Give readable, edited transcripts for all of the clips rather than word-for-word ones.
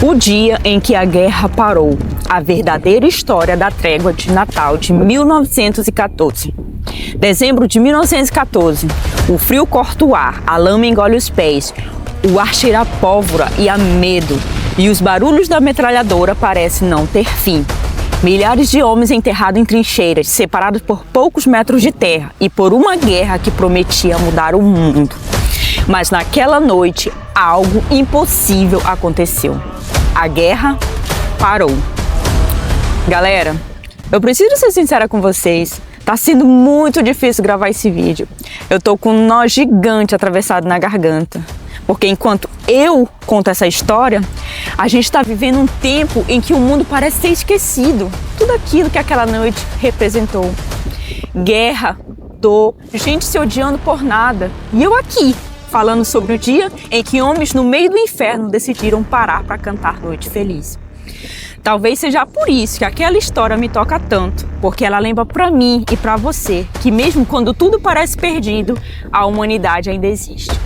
O dia em que a guerra parou, a verdadeira história da trégua de Natal de 1914. Dezembro de 1914, o frio corta o ar, a lama engole os pés, o ar cheira a pólvora e a medo, e os barulhos da metralhadora parecem não ter fim. Milhares de homens enterrados em trincheiras, separados por poucos metros de terra e por uma guerra que prometia mudar o mundo. Mas naquela noite, algo impossível aconteceu. A guerra parou. Galera, eu preciso ser sincera com vocês. Tá sendo muito difícil gravar esse vídeo. Eu tô com um nó gigante atravessado na garganta. Porque enquanto eu conto essa história, a gente está vivendo um tempo em que o mundo parece ser esquecido. Tudo aquilo que aquela noite representou. Guerra, dor, gente se odiando por nada. E eu aqui, falando sobre o dia em que homens no meio do inferno decidiram parar para cantar Noite Feliz. Talvez seja por isso que aquela história me toca tanto, porque ela lembra para mim e para você que mesmo quando tudo parece perdido, a humanidade ainda existe.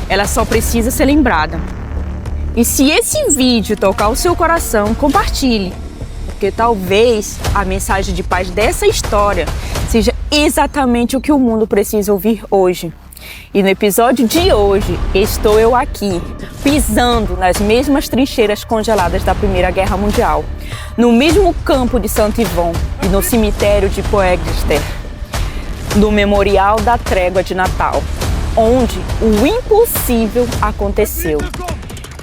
Ela só precisa ser lembrada. E se esse vídeo tocar o seu coração, compartilhe, porque talvez a mensagem de paz dessa história seja exatamente o que o mundo precisa ouvir hoje. E no episódio de hoje, estou eu aqui, pisando nas mesmas trincheiras congeladas da Primeira Guerra Mundial, no mesmo campo de Saint-Yvon e no cemitério de Poexter, no Memorial da Trégua de Natal, onde o impossível aconteceu.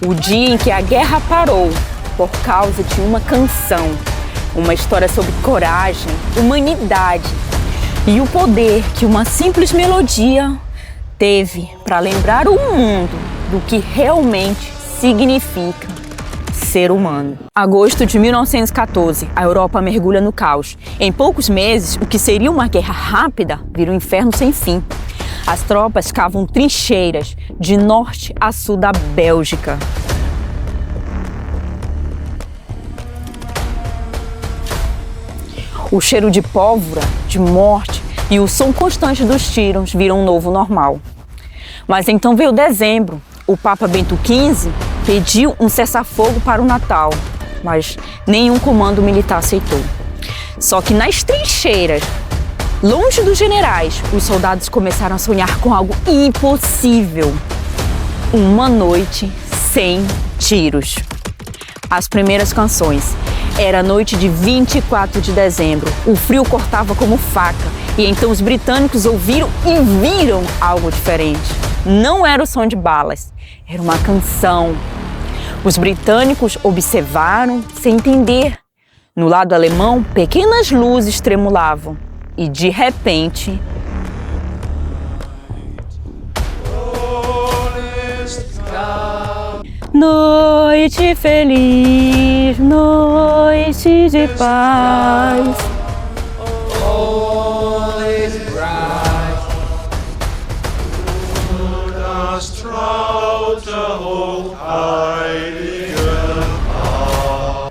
O dia em que a guerra parou por causa de uma canção, uma história sobre coragem, humanidade e o poder que uma simples melodia teve para lembrar o mundo do que realmente significa ser humano. Agosto de 1914, a Europa mergulha no caos. Em poucos meses, o que seria uma guerra rápida vira um inferno sem fim. As tropas cavam trincheiras de norte a sul da Bélgica. O cheiro de pólvora, de morte e o som constante dos tiros viram um novo normal. Mas então veio dezembro. O Papa Bento XV pediu um cessar-fogo para o Natal, mas nenhum comando militar aceitou. Só que nas trincheiras, longe dos generais, os soldados começaram a sonhar com algo impossível. Uma noite sem tiros. As primeiras canções. Era noite de 24 de dezembro. O frio cortava como faca. E então os britânicos ouviram e viram algo diferente. Não era o som de balas, era uma canção. Os britânicos observaram sem entender. No lado alemão, pequenas luzes tremulavam. E de repente... Noite feliz, noite de paz.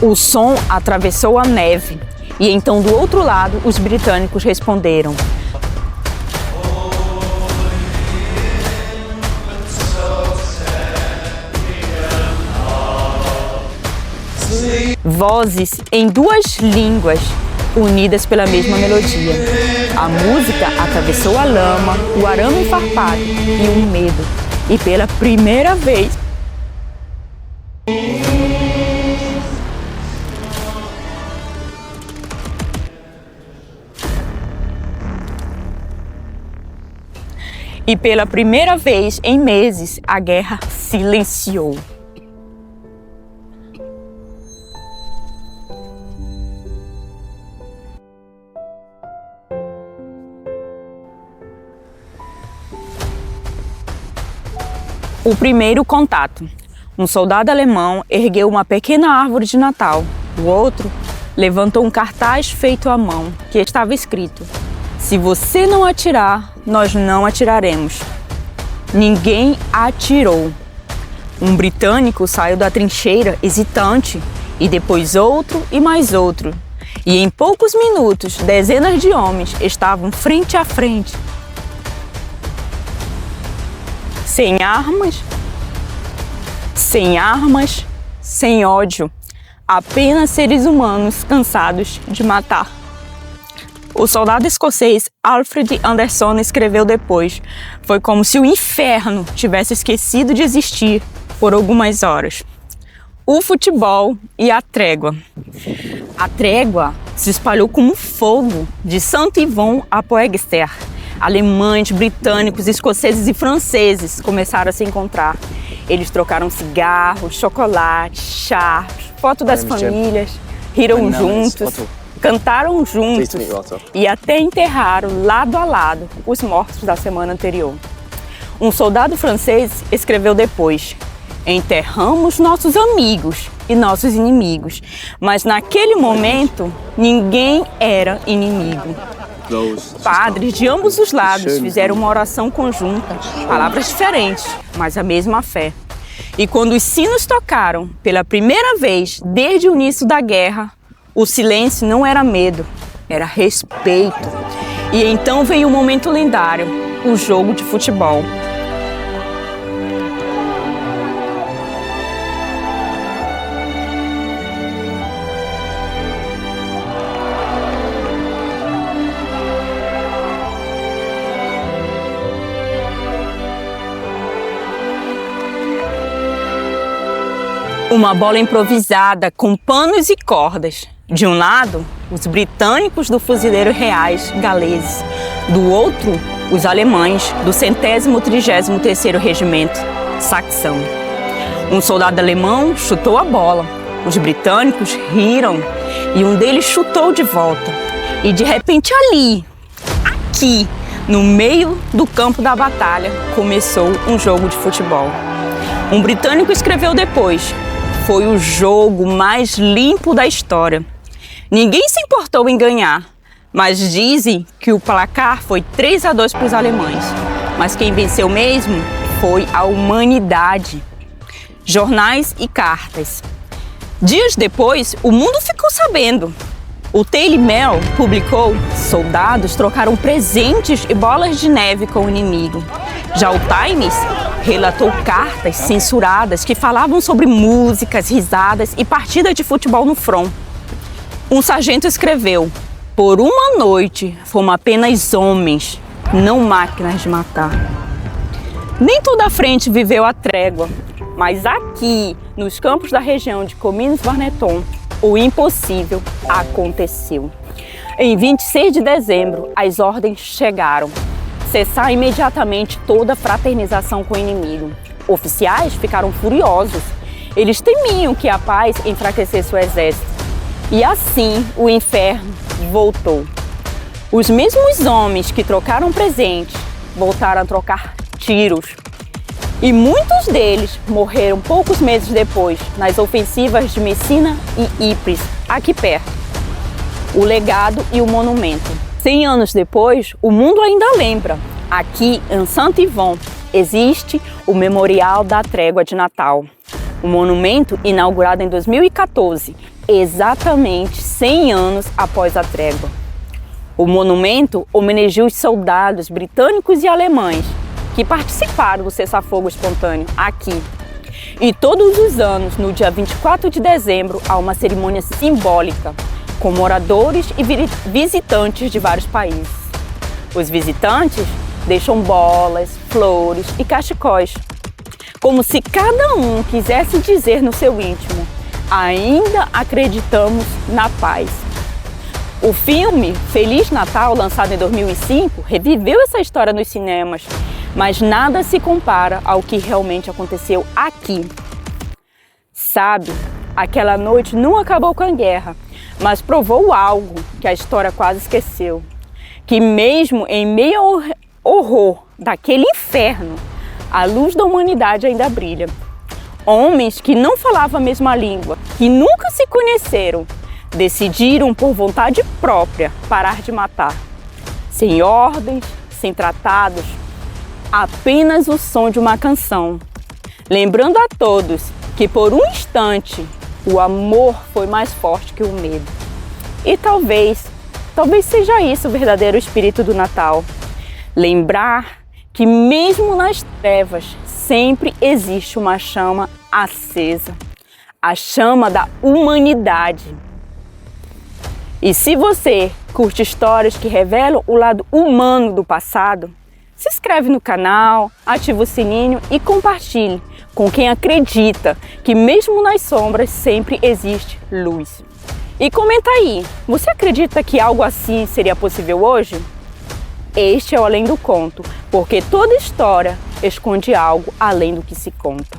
O som atravessou a neve e então do outro lado os britânicos responderam. Vozes em duas línguas unidas pela mesma melodia. A música atravessou a lama, o arame farpado e o medo. E pela primeira vez... E pela primeira vez em meses, a guerra silenciou. O primeiro contato. Um soldado alemão ergueu uma pequena árvore de Natal. O outro levantou um cartaz feito à mão, que estava escrito: "Se você não atirar, nós não atiraremos." Ninguém atirou. Um britânico saiu da trincheira hesitante, e depois outro e mais outro. E em poucos minutos, dezenas de homens estavam frente a frente. Sem armas, sem ódio, apenas seres humanos cansados de matar. O soldado escocês Alfred Anderson escreveu depois: foi como se o inferno tivesse esquecido de existir por algumas horas. O futebol e a trégua. A trégua se espalhou como fogo de Saint-Yvon a Poitiers. Alemães, britânicos, escoceses e franceses começaram a se encontrar. Eles trocaram cigarros, chocolate, chá, foto das famílias, riram juntos, cantaram juntos e até enterraram lado a lado os mortos da semana anterior. Um soldado francês escreveu depois: enterramos nossos amigos e nossos inimigos, mas naquele momento ninguém era inimigo. Padres de ambos os lados fizeram uma oração conjunta, palavras diferentes, mas a mesma fé. E quando os sinos tocaram pela primeira vez desde o início da guerra, o silêncio não era medo, era respeito. E então veio um momento lendário, o jogo de futebol. Uma bola improvisada com panos e cordas. De um lado, os britânicos do Fuzileiro Reais Galeses. Do outro, os alemães do 133º Regimento Saxão. Um soldado alemão chutou a bola. Os britânicos riram e um deles chutou de volta. E de repente aqui, no meio do campo da batalha, começou um jogo de futebol. Um britânico escreveu depois: foi o jogo mais limpo da história. Ninguém se importou em ganhar, mas dizem que o placar foi 3-2 para os alemães. Mas quem venceu mesmo foi a humanidade. Jornais e cartas. Dias depois, o mundo ficou sabendo. O Daily Mail publicou: soldados trocaram presentes e bolas de neve com o inimigo. Já o Times relatou cartas censuradas que falavam sobre músicas, risadas e partidas de futebol no front. Um sargento escreveu: por uma noite fomos apenas homens, não máquinas de matar. Nem toda a frente viveu a trégua, mas aqui, nos campos da região de Comines-Warneton, o impossível aconteceu. Em 26 de dezembro, as ordens chegaram: cessar imediatamente toda fraternização com o inimigo. Oficiais ficaram furiosos. Eles temiam que a paz enfraquecesse o exército. E assim o inferno voltou. Os mesmos homens que trocaram presentes voltaram a trocar tiros. E muitos deles morreram poucos meses depois nas ofensivas de Messina e Ypres, aqui perto. O legado e o monumento. 100 anos depois, o mundo ainda lembra. Aqui em Saint-Yvon existe o Memorial da Trégua de Natal. O monumento, inaugurado em 2014, exatamente 100 anos após a trégua. O monumento homenageia os soldados britânicos e alemães que participaram do cessar-fogo espontâneo aqui. E todos os anos, no dia 24 de dezembro, há uma cerimônia simbólica com moradores e visitantes de vários países. Os visitantes deixam bolas, flores e cachecóis, como se cada um quisesse dizer no seu íntimo: ainda acreditamos na paz. O filme Feliz Natal, lançado em 2005, reviveu essa história nos cinemas, mas nada se compara ao que realmente aconteceu aqui. Sabe, aquela noite não acabou com a guerra, mas provou algo que a história quase esqueceu: que mesmo em meio ao horror daquele inferno, a luz da humanidade ainda brilha. Homens que não falavam a mesma língua, que nunca se conheceram, decidiram por vontade própria parar de matar. Sem ordens, sem tratados, apenas o som de uma canção, lembrando a todos que por um instante o amor foi mais forte que o medo. E talvez seja isso o verdadeiro espírito do Natal. Lembrar que mesmo nas trevas sempre existe uma chama acesa. a chama da humanidade. E se você curte histórias que revelam o lado humano do passado, se inscreve no canal, ativa o sininho e compartilhe com quem acredita que mesmo nas sombras sempre existe luz. E comenta aí, você acredita que algo assim seria possível hoje? Este é o Além do Conto, porque toda história esconde algo além do que se conta.